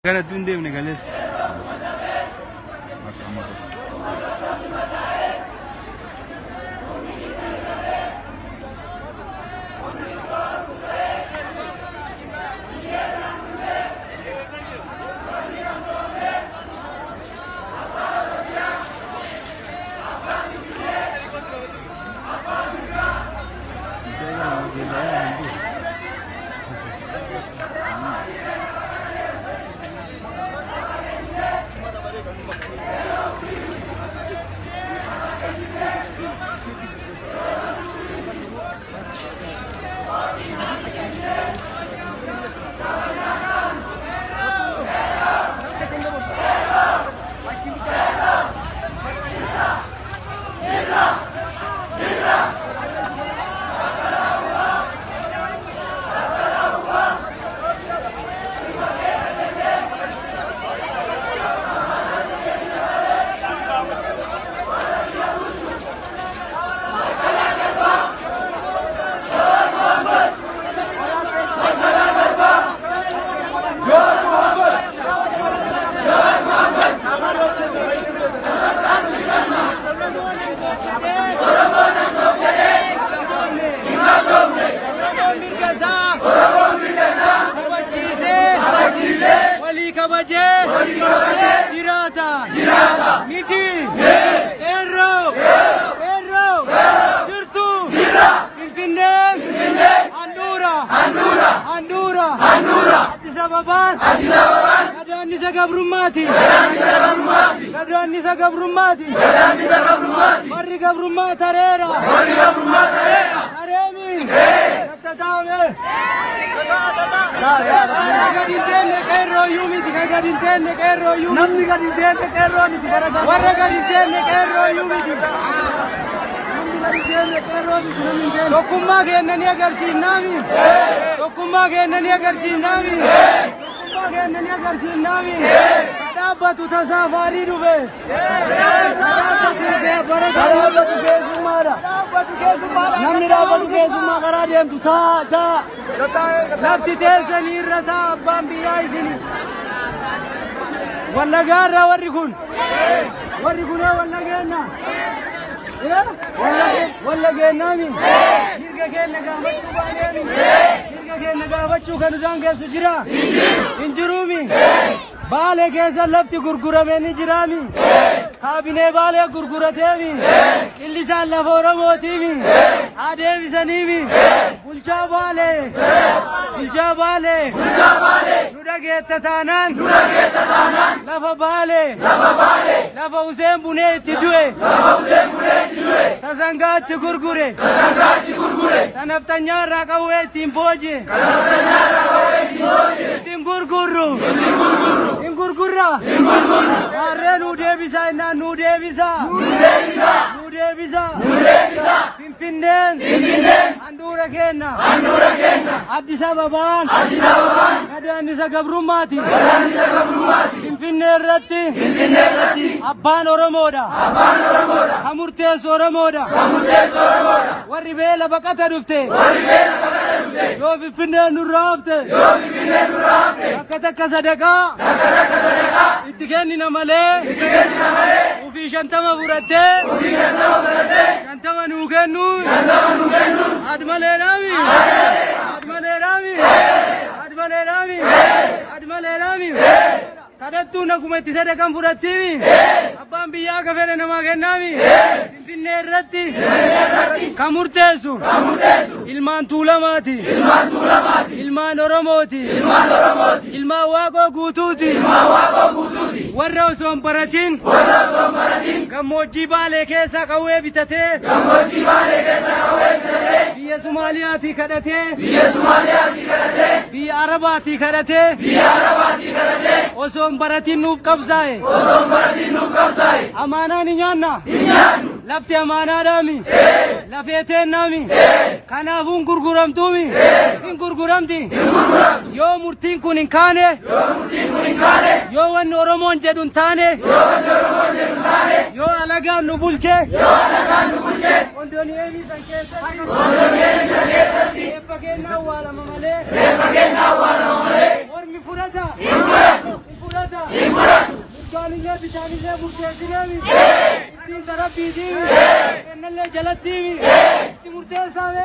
Kana tunde mne galis. Baale keessa lafti gurguramanii jirami. Kaabinee baalee gurgurateemi. Qillisaan lafa Oromootiimi. Adeemsaniimi. Bulchaa baalee. Bulchaa baalee. Bulchaa baalee. Nu dhageetta taanaan. Nu dhageetta taanaan. Lafa baalee. Lafa baalee. Lafa Useen Bunee itti du'e. Lafa Useen Bunee itti du'e. Tasangaatti gurgure. Tasangaatti gurgure. Tanaftanyaarraa qawwee ittiin booji'e. Tanaftanyaarraa qawwee ittiin booji'e. Ittiin gurgurru. Ittiin gurgurru. Ingurgurra. Ingurgurra. Harree nu deebisa innaan nu deebisa. Nu deebisa. Nu deebisa. Nu deebisa. Finfinneen. Finfinneen. Handhuura kenna. Handhuura kenna. Addis Ababaan. Addis Ababaan. Gadaannisa gabrummaati. Gadaannisa gabrummaati. Finfinnee irratti. Finfinnee irratti. Abbaan Oromoodha. Abbaan Oromoodha. Kan murteessu Oromoodha. Kan murteessu Oromoodha. Warri beela baqata dhufte. Warri beela baqata dhufte. Yoo Finfinneen nurraa hafte. Yoo Finfinneen nurraa hafte. Akka takka sadaqaa. Akka takka sadaqaa. Itti kennina malee. Itti kennina malee. Ufii 50 fudhattee. Ufii 50 fudhattee. 50 nuu kennu. 50 nuu kennu. Admalee naami. Admalee naami. Admalee naami. Admalee naami. Kadhattuu naguma itti sadaqan fudhattiimi. Abbaan biyyaa akka fedhe namaa kennaami. Finfinnee irratti. Kan murteessu. Ilmaan Tuulamaati. Ilmaan Tuulamaati. Ilmaan Oromooti. Ilmaan Oromooti. Ilmaan Waaqoo guutuuti. Ilmaan Waaqoo guutuuti. Warra osoo hin baratin. Warra osoo hin baratin. Gammoojjii Baalee keessaa qawwee bitatee. Gammoojjii Baalee keessaa qawwee bitatee. Biyya Sumaaliyaatii kadhatee. Biyya Sumaaliyaatii kadhatee. Biyya Arabaatii kadhatee. Biyya Arabaatii kadhatee. Osoo hin baratin nuuf qabsaa'e. Osoo hin baratin nuuf qabsaa'e. Amaanaa ni nyaanna. Ni nyaannu. Lafti amaanaadhaami. Lafee teennaami. Kanaafuu hin gurguramtuumi. Hin gurguramti. Yoo murtiin kun hin kaane. Yoo murtiin kun hin kaane. Yoo wanni Oromoon jedhu hin taane yoo alagaan nu bulche kondooniyeemii san keessatti eebba keenya awwaalama malee mormi fudhata bulchaanillee bitaanillee murteessineemi ittiin darabbiitiimi kennallee jalattiimi itti murteessaame